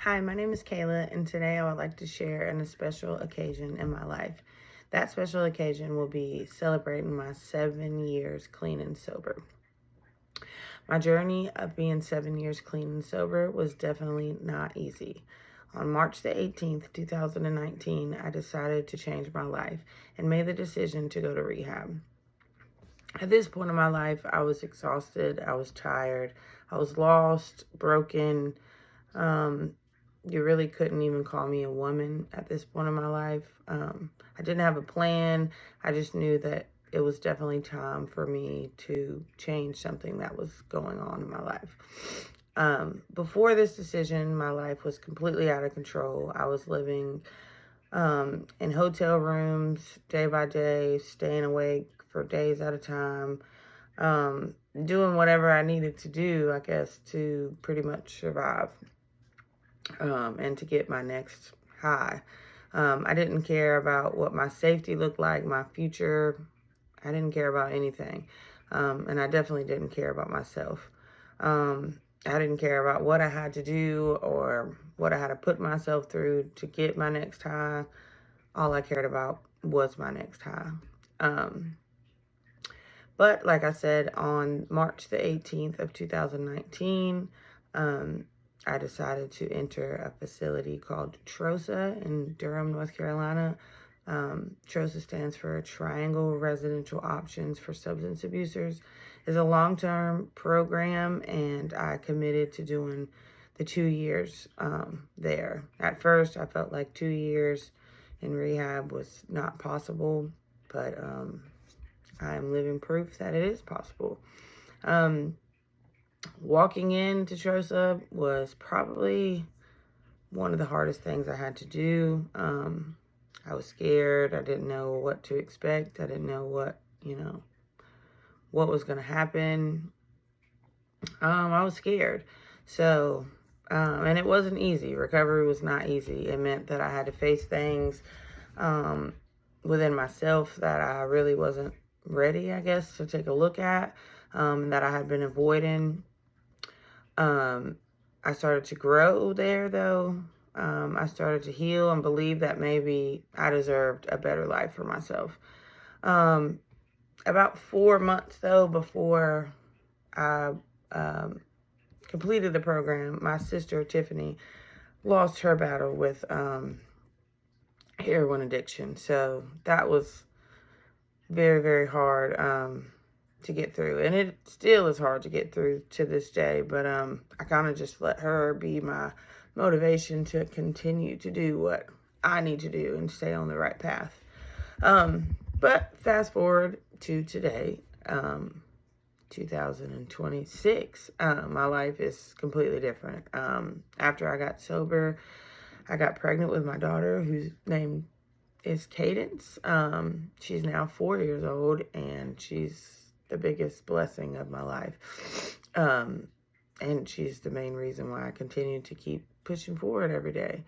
Hi, my name is Kayla, and today I would like to share a special occasion in my life. That special occasion will be celebrating my 7 years clean and sober. My journey of being 7 years clean and sober was definitely not easy. On March the 18th, 2019, I decided to change my life and made the decision to go to rehab. At this point in my life, I was exhausted, I was tired, I was lost, broken. You really couldn't even call me a woman at this point in my life. I didn't have a plan. I just knew that it was definitely time for me to change something that was going on in my life. Before this decision, my life was completely out of control. I was living in hotel rooms day by day, staying awake for days at a time, doing whatever I needed to do, I guess, to pretty much survive. And to get my next high. I didn't care about what my safety looked like, my future. I didn't care about anything. And I definitely didn't care about myself. I didn't care about what I had to do or what I had to put myself through to get my next high. All I cared about was my next high. But like I said, on March the 18th of 2019, I decided to enter a facility called TROSA in Durham, North Carolina. TROSA stands for Triangle Residential Options for Substance Abusers. It's a long-term program, and I committed to doing the 2 years there. At first, I felt like 2 years in rehab was not possible, but I'm living proof that it is possible. Walking into TROSA was probably one of the hardest things I had to do. I was scared. I didn't know what to expect. I didn't know what was going to happen. I was scared. So, and it wasn't easy. Recovery was not easy. It meant that I had to face things within myself that I really wasn't ready, I guess, to take a look at, that I had been avoiding. I started to grow there, though. I started to heal and believe that maybe I deserved a better life for myself. About 4 months, though, before I completed the program, my sister, Tiffany, lost her battle with heroin addiction. So that was very, very hard to get through, and it still is hard to get through to this day, but I kind of just let her be my motivation to continue to do what I need to do and stay on the right path. But fast forward to today, 2026, my life is completely different. After I got sober, I got pregnant with my daughter, whose name is Cadence. She's now 4 years old, and she's the biggest blessing of my life. And she's the main reason why I continue to keep pushing forward every day.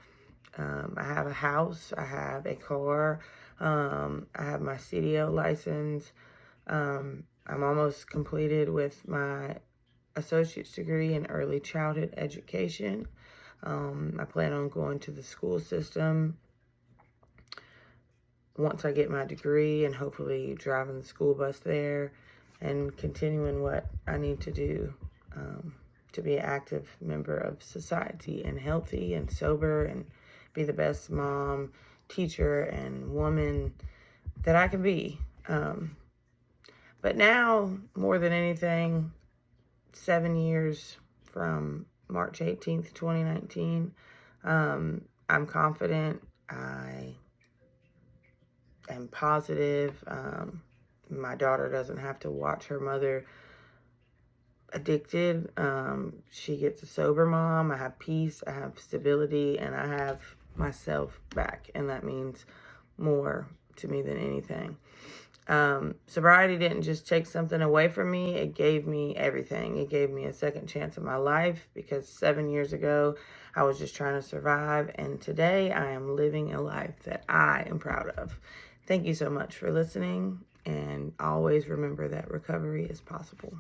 I have a house, I have a car, I have my CDL license. I'm almost completed with my associate's degree in early childhood education. I plan on going to the school system once I get my degree, and hopefully driving the school bus there and continuing what I need to do to be an active member of society and healthy and sober and be the best mom, teacher, and woman that I can be. But now, more than anything, 7 years from March 18th, 2019, I'm confident. I am positive. My daughter doesn't have to watch her mother addicted. She gets a sober mom. I have peace, I have stability, and I have myself back, and that means more to me than anything. Sobriety didn't just take something away from me, it gave me everything. It gave me a second chance in my life, because 7 years ago I was just trying to survive, and today I am living a life that I am proud of. Thank you so much for listening, and always remember that recovery is possible.